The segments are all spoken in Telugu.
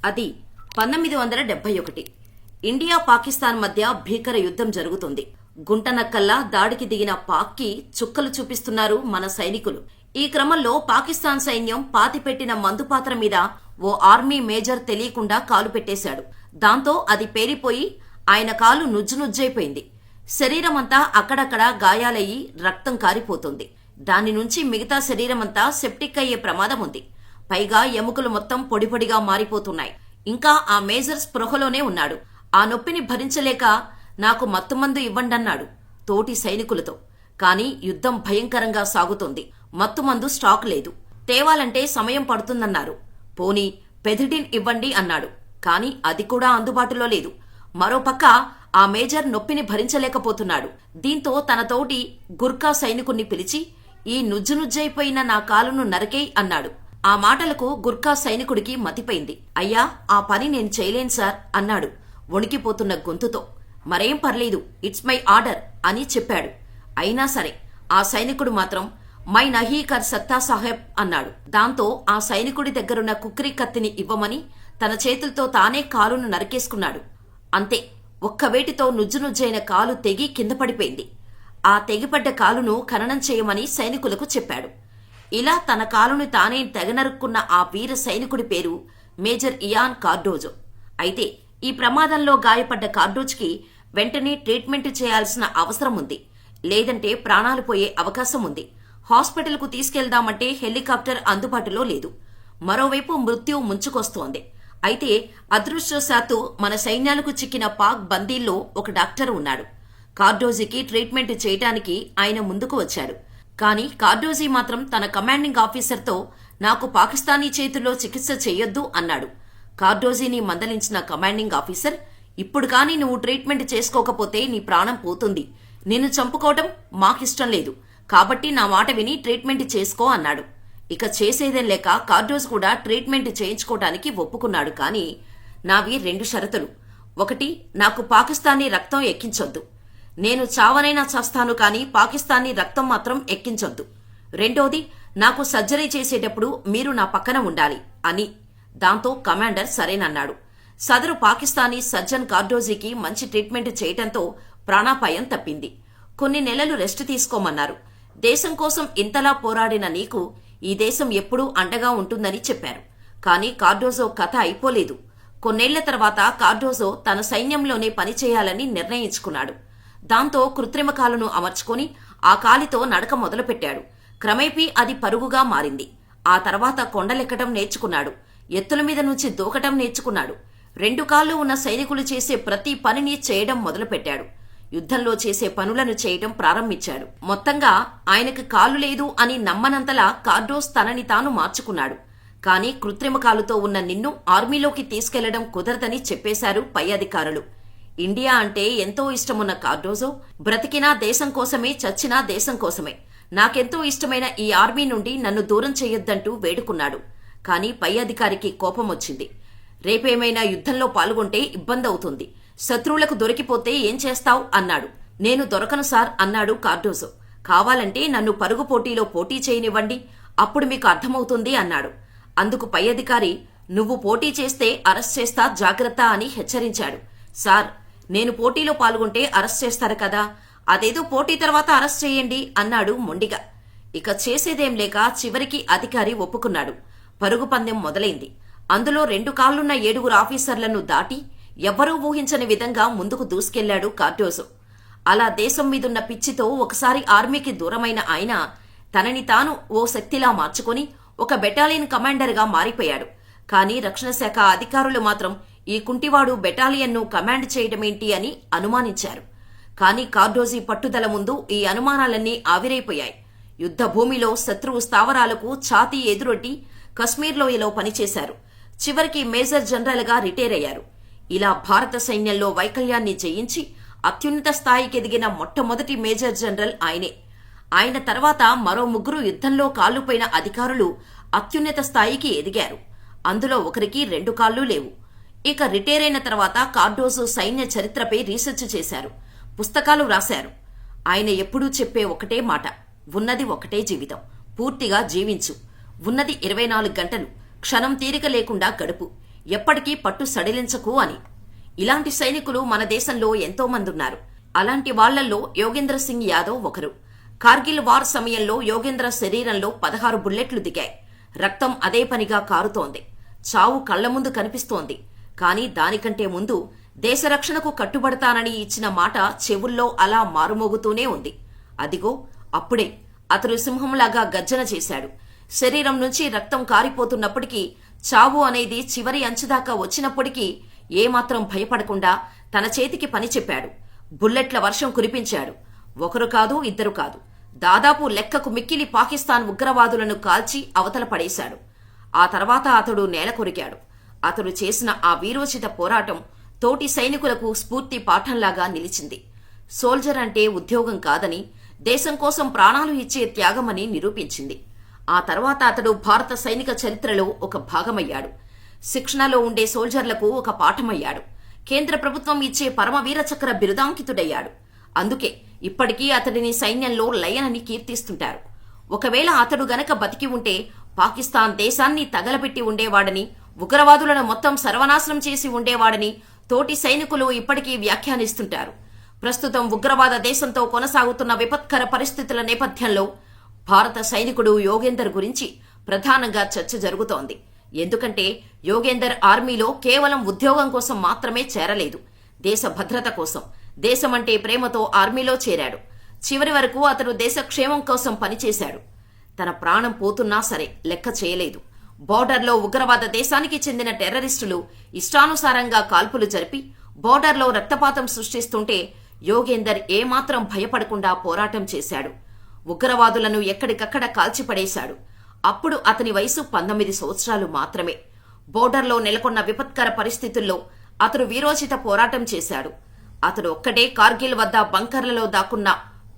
అది 1971. ఇండియా పాకిస్తాన్ మధ్య భీకర యుద్ధం జరుగుతుంది. గుంటనక్కల్లా దాడికి దిగిన పాక్కి చుక్కలు చూపిస్తున్నారు మన సైనికులు. ఈ క్రమంలో పాకిస్తాన్ సైన్యం పాతిపెట్టిన మందుపాత్ర మీద ఓ ఆర్మీ మేజర్ తెలియకుండా కాలు పెట్టేశాడు. దాంతో అది పేరిపోయి ఆయన కాలు నుజ్జునుజ్జైపోయింది. శరీరమంతా అక్కడక్కడా గాయాలయ్యి రక్తం కారిపోతుంది. దాని నుంచి మిగతా శరీరమంతా సెప్టిక్ అయ్యే ప్రమాదం ఉంది. పైగా ఎముకలు మొత్తం పొడిపొడిగా మారిపోతున్నాయి. ఇంకా ఆ మేజర్ స్పృహలోనే ఉన్నాడు. ఆ నొప్పిని భరించలేక నాకు మత్తుమందు ఇవ్వండన్నాడు తోటి సైనికులతో. కాని యుద్ధం భయంకరంగా సాగుతోంది. మత్తుమందు స్టాక్ లేదు. తేవాలంటే సమయం పడుతుందన్నారు. పోనీ పెథిడిన్ ఇవ్వండి అన్నాడు. కాని అది కూడా అందుబాటులో లేదు. మరోపక్క ఆ మేజర్ నొప్పిని భరించలేకపోతున్నాడు. దీంతో తన తోటి గుర్కా సైనికుణ్ణి పిలిచి ఈ నుజ్జునుజ్జైపోయిన నా కాలును నరకేయ్ అన్నాడు. ఆ మాటలకు గుర్కా సైనికుడికి మతిపోయింది. అయ్యా, ఆ పని నేను చేయలేను సార్ అన్నాడు వణికిపోతున్న గొంతుతో. మరేం పర్లేదు, ఇట్స్ మై ఆర్డర్ అని చెప్పాడు. అయినా సరే ఆ సైనికుడు మాత్రం మై నహీ కర్ సత్తా సాహెబ్ అన్నాడు. దాంతో ఆ సైనికుడి దగ్గరున్న కుక్రీ కత్తిని ఇవ్వమని తన చేతులతో తానే కాలును నరికేసుకున్నాడు. అంతే, ఒక్క వేటితో నుజ్జునుజ్జైన కాలు తెగి కింద పడిపోయింది. ఆ తెగిపడ్డ కాలును ఖననం చేయమని సైనికులకు చెప్పాడు. ఇలా తన కాలును తానే తెగనరుక్కున్న ఆ వీర సైనికుడి పేరు మేజర్ ఇయాన్ కార్డోజో. అయితే ఈ ప్రమాదంలో గాయపడ్డ కార్డోజ్కి వెంటనే ట్రీట్మెంట్ చేయాల్సిన అవసరం ఉంది. లేదంటే ప్రాణాలు పోయే అవకాశం ఉంది. హాస్పిటల్కు తీసుకెళ్దామంటే హెలికాప్టర్ అందుబాటులో లేదు. మరోవైపు మృత్యు ముంచుకొస్తోంది. అయితే అదృష్టవశాత్తు మన సైన్యాలకు చిక్కిన పాక్ బందీల్లో ఒక డాక్టర్ ఉన్నాడు. కార్డోజీకి ట్రీట్మెంట్ చేయటానికి ఆయన ముందుకు వచ్చాడు. కానీ కార్డోజీ మాత్రం తన కమాండింగ్ ఆఫీసర్తో నాకు పాకిస్తానీ చేతుల్లో చికిత్స చేయొద్దు అన్నాడు. కార్డోజీని మందలించిన కమాండింగ్ ఆఫీసర్, ఇప్పుడు కానీ నువ్వు ట్రీట్మెంట్ చేసుకోకపోతే నీ ప్రాణం పోతుంది. నిన్ను చంపుకోవటం మాకిష్టం లేదు. కాబట్టి నా మాట విని ట్రీట్మెంట్ చేసుకో అన్నాడు. ఇక చేసేదేం లేక కార్డోజ్ కూడా ట్రీట్మెంట్ చేయించుకోవటానికి ఒప్పుకున్నాడు. కానీ నావి 2 షరతులు. 1, నాకు పాకిస్తానీ రక్తం ఎక్కించొద్దు. నేను చావనైనా చస్తాను కానీ పాకిస్తానీ రక్తం మాత్రం ఎక్కించొద్దు. 2, నాకు సర్జరీ చేసేటప్పుడు మీరు నా పక్కన ఉండాలి అని. దాంతో కమాండర్ సరేనన్నాడు. సదరు పాకిస్తానీ సర్జన్ కార్డోజీకి మంచి ట్రీట్మెంట్ చేయటంతో ప్రాణాపాయం తప్పింది. కొన్ని నెలలు రెస్ట్ తీసుకోమన్నారు. దేశం కోసం ఇంతలా పోరాడిన నీకు ఈ దేశం ఎప్పుడూ అండగా ఉంటుందని చెప్పారు. కానీ కార్డోజో కథ అయిపోలేదు. కొన్నేళ్ల తర్వాత కార్డోజో తన సైన్యంలోనే పనిచేయాలని నిర్ణయించుకున్నాడు. దాంతో కృత్రిమ కాలును అమర్చుకొని ఆ కాలితో నడక మొదలుపెట్టాడు. క్రమేపీ అది పరుగుగా మారింది. ఆ తర్వాత కొండలెక్కటం నేర్చుకున్నాడు. ఎత్తుల మీద నుంచి దూకటం నేర్చుకున్నాడు. 2 కాళ్లు ఉన్న సైనికులు చేసే ప్రతి పనిని చేయడం మొదలుపెట్టాడు. యుద్ధంలో చేసే పనులను చేయటం ప్రారంభించాడు. మొత్తంగా ఆయనకు కాలు లేదు అని నమ్మనంతలా కార్డోజ్ తనని తాను మార్చుకున్నాడు. కానీ కృత్రిమ కాలుతో ఉన్న నిన్ను ఆర్మీలోకి తీసుకెళ్లడం కుదరదని చెప్పేశారు పై అధికారులు. ఇండియా అంటే ఎంతో ఇష్టమున్న కార్డోజో బ్రతికినా దేశం కోసమే, చచ్చినా దేశం కోసమే. నాకెంతో ఇష్టమైన ఈ ఆర్మీ నుండి నన్ను దూరం చెయ్యొద్దంటూ వేడుకున్నాడు. కానీ పై అధికారికి కోపం వచ్చింది. రేపేమైనా యుద్ధంలో పాల్గొంటే ఇబ్బందవుతుంది. శత్రువులకు దొరికిపోతే ఏం చేస్తావ్ అన్నాడు. నేను దొరకను సార్ అన్నాడు కార్డోజో. కావాలంటే నన్ను పరుగు పోటీలో పోటీ చేయనివ్వండి, అప్పుడు మీకు అర్థమవుతుంది అన్నాడు. అందుకు పై అధికారి, నువ్వు పోటీ చేస్తే అరెస్ట్ చేస్తా, జాగ్రత్త అని హెచ్చరించాడు. సార్, నేను పోటీలో పాల్గొంటే అరెస్ట్ చేస్తారు కదా, అదేదో పోటీ తర్వాత అరెస్ట్ చేయండి అన్నాడు మొండిగా. ఇక చేసేదేం లేక చివరికి అధికారి ఒప్పుకున్నాడు. పరుగు పందెం మొదలైంది. అందులో 2 కాళ్లున్న 7 ఆఫీసర్లను దాటి ఎవ్వరూ ఊహించని విధంగా ముందుకు దూసుకెళ్లాడు కార్డోజో. అలా దేశం మీదున్న పిచ్చితో ఒకసారి ఆర్మీకి దూరమైన ఆయన తనని తాను ఓ శక్తిలా మార్చుకుని ఒక బెటాలియన్ కమాండర్గా మారిపోయాడు. కానీ రక్షణ శాఖ అధికారులు మాత్రం ఈ కుంటివాడు బెటాలియన్ను కమాండ్ చేయడమేంటి అని అనుమానించారు. కానీ కార్డోజీ పట్టుదల ముందు ఈ అనుమానాలన్నీ ఆవిరైపోయాయి. యుద్ధ భూమిలో శత్రువు స్థావరాలకు ఛాతీ ఎదురొడ్డి కశ్మీర్లోయలో పనిచేశారు. చివరికి మేజర్ జనరల్గా రిటైర్ అయ్యారు. ఇలా భారత సైన్యంలో వైకల్యాన్ని జయించి అత్యున్నత స్థాయికి ఎదిగిన మొట్టమొదటి మేజర్ జనరల్ ఆయనే. ఆయన తర్వాత మరో 3 యుద్ధంలో కాళ్లుపోయిన అధికారులు అత్యున్నత స్థాయికి ఎదిగారు. అందులో ఒకరికి 2 కాళ్లు లేవు. ఇక రిటైర్ అయిన తర్వాత కార్డోజో సైన్య చరిత్రపై రీసెర్చ్ చేశారు. పుస్తకాలు రాశారు. ఆయన ఎప్పుడూ చెప్పే ఒకటే మాట, ఉన్నది ఒకటే జీవితం, పూర్తిగా జీవించు. ఉన్నది 24 గంటలు, క్షణం తీరిక లేకుండా గడుపు. ఎప్పటికీ పట్టు సడిలించకు అని. ఇలాంటి సైనికులు మన దేశంలో ఎంతో మంది ఉన్నారు. అలాంటి వాళ్లల్లో యోగేంద్ర సింగ్ యాదవ్ ఒకరు. కార్గిల్ వార్ సమయంలో యోగేంద్ర శరీరంలో 16 బుల్లెట్లు దిగాయి. రక్తం అదే పనిగా కారుతోంది. చావు కళ్ల ముందు కనిపిస్తోంది. కానీ దానికంటే ముందు దేశరక్షణకు కట్టుబడతానని ఇచ్చిన మాట చెవుల్లో అలా మారుమోగుతూనే ఉంది. అదిగో అప్పుడే అతడు సింహంలాగా గర్జన చేశాడు. శరీరం నుంచి రక్తం కారిపోతున్నప్పటికీ, చావు అనేది చివరి అంచుదాకా వచ్చినప్పటికీ ఏమాత్రం భయపడకుండా తన చేతికి పని చెప్పాడు. బుల్లెట్ల వర్షం కురిపించాడు. ఒకరు కాదు, ఇద్దరు కాదు, దాదాపు లెక్కకు మిక్కిలి పాకిస్తాన్ ఉగ్రవాదులను కాల్చి అవతల పడేశాడు. ఆ తర్వాత అతడు నేల కొరికాడు. అతడు చేసిన ఆ వీరోచిత పోరాటం తోటి సైనికులకు స్ఫూర్తి పాఠంలాగా నిలిచింది. సోల్జర్ అంటే ఉద్యోగం కాదని, దేశం కోసం ప్రాణాలు ఇచ్చే త్యాగమని నిరూపించింది. ఆ తర్వాత అతడు భారత సైనిక చరిత్రలో ఒక భాగమయ్యాడు. శిక్షణలో ఉండే సోల్జర్లకు ఒక పాఠమయ్యాడు. కేంద్ర ప్రభుత్వం ఇచ్చే పరమవీర చక్ర బిరుదాంకితుడయ్యాడు. అందుకే ఇప్పటికీ అతడిని సైన్యంలో లయన్ అని కీర్తిస్తుంటారు. ఒకవేళ అతడు గనక బతికి ఉంటే పాకిస్తాన్ దేశాన్ని తగలబెట్టి ఉండేవాడని, ఉగ్రవాదులను మొత్తం సర్వనాశనం చేసి ఉండేవాడని తోటి సైనికులు ఇప్పటికీ వ్యాఖ్యానిస్తుంటారు. ప్రస్తుతం ఉగ్రవాద దేశంతో కొనసాగుతున్న విపత్కర పరిస్థితుల నేపథ్యంలో భారత సైనికుడు యోగేందర్ గురించి ప్రధానంగా చర్చ జరుగుతోంది. ఎందుకంటే యోగేందర్ ఆర్మీలో కేవలం ఉద్యోగం కోసం మాత్రమే చేరలేదు. దేశ భద్రత కోసం, దేశమంటే ప్రేమతో ఆర్మీలో చేరాడు. చివరి వరకు అతడు దేశ క్షేమం కోసం పనిచేశాడు. తన ప్రాణం పోతున్నా సరే లెక్క చేయలేదు. బోర్డర్లో ఉగ్రవాద దేశానికి చెందిన టెర్రరిస్టులు ఇష్టానుసారంగా కాల్పులు జరిపి బోర్డర్లో రక్తపాతం సృష్టిస్తుంటే యోగేందర్ ఏమాత్రం భయపడకుండా పోరాటం చేశాడు. ఉగ్రవాదులను ఎక్కడికక్కడ కాల్చిపడేశాడు. అప్పుడు అతని వయసు 19 సంవత్సరాలు మాత్రమే. బోర్డర్లో నెలకొన్న విపత్కర పరిస్థితుల్లో అతడు వీరోచిత పోరాటం చేశాడు. అతడు ఒక్కడే కార్గిల్ వద్ద బంకర్లలో దాక్కున్న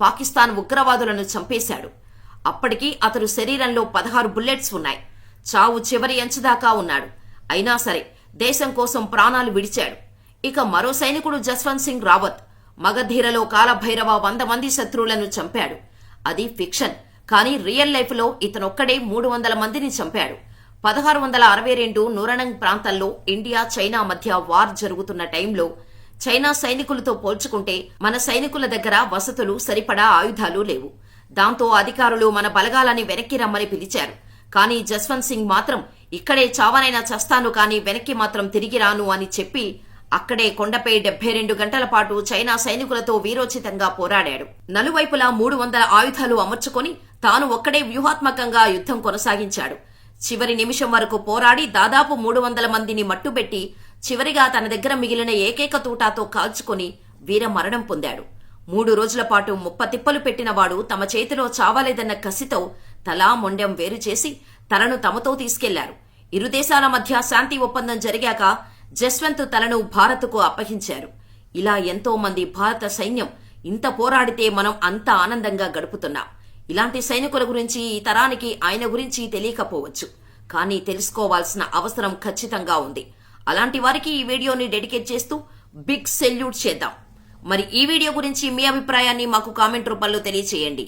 పాకిస్తాన్ ఉగ్రవాదులను చంపేశాడు. అప్పటికి అతడు శరీరంలో 16 బుల్లెట్స్ ఉన్నాయి. చావు చివరి అంచుదాకా ఉన్నాడు. అయినా సరే దేశం కోసం ప్రాణాలు విడిచాడు. ఇక మరో సైనికుడు జస్వంత్ సింగ్ రావత్ మగధీరలో కాలభైరవ 100 మంది శత్రువులను చంపాడు. అది ఫిక్షన్. కానీ రియల్ లైఫ్ లో ఇతనొక్కడే 300 మందిని చంపాడు. 1662 నూరనంగ్ ప్రాంతంలో ఇండియా చైనా మధ్య వార్ జరుగుతున్న టైంలో చైనా సైనికులతో పోల్చుకుంటే మన సైనికుల దగ్గర వసతులు, సరిపడా ఆయుధాలు లేవు. దాంతో అధికారులు మన బలగాలని వెనక్కి రమ్మని పిలిచారు. కానీ జస్వంత్ సింగ్ మాత్రం ఇక్కడే చావనైనా చస్తాను కానీ వెనక్కి మాత్రం తిరిగి రాను అని చెప్పి అక్కడే కొండపై 72 గంటల పాటు చైనా సైనికులతో వీరోచితంగా పోరాడాడు. నలువైపులా 300 ఆయుధాలు అమర్చుకొని తాను ఒక్కడే వ్యూహాత్మకంగా యుద్ధం కొనసాగించాడు. చివరి నిమిషం వరకు పోరాడి దాదాపు 300 మందిని మట్టుబెట్టి చివరిగా తన దగ్గర మిగిలిన ఏకైక తూటాతో కాల్చుకొని వీరమరణం పొందాడు. 3 రోజుల పాటు ముప్పతిప్పలు పెట్టినవాడు తమ చేతిలో చావలేదన్న కసితో తలా మొండెం వేరు చేసి తలను తమతో తీసుకెళ్లారు. ఇరు దేశాల మధ్య శాంతి ఒప్పందం జరిగాక జస్వంత్ తలను భారత్కు అప్పగించారు. ఇలా ఎంతో మంది భారత సైన్యం ఇంత పోరాడితే మనం అంత ఆనందంగా గడుపుతున్నాం. ఇలాంటి సైనికుల గురించి ఈ తరానికి ఆయన గురించి తెలియకపోవచ్చు. కానీ తెలుసుకోవాల్సిన అవసరం ఖచ్చితంగా ఉంది. అలాంటి వారికి ఈ వీడియోని డెడికేట్ చేస్తూ బిగ్ సెల్యూట్ చేద్దాం. మరి ఈ వీడియో గురించి మీ అభిప్రాయాన్ని మాకు కామెంట్ రూపంలో తెలియచేయండి.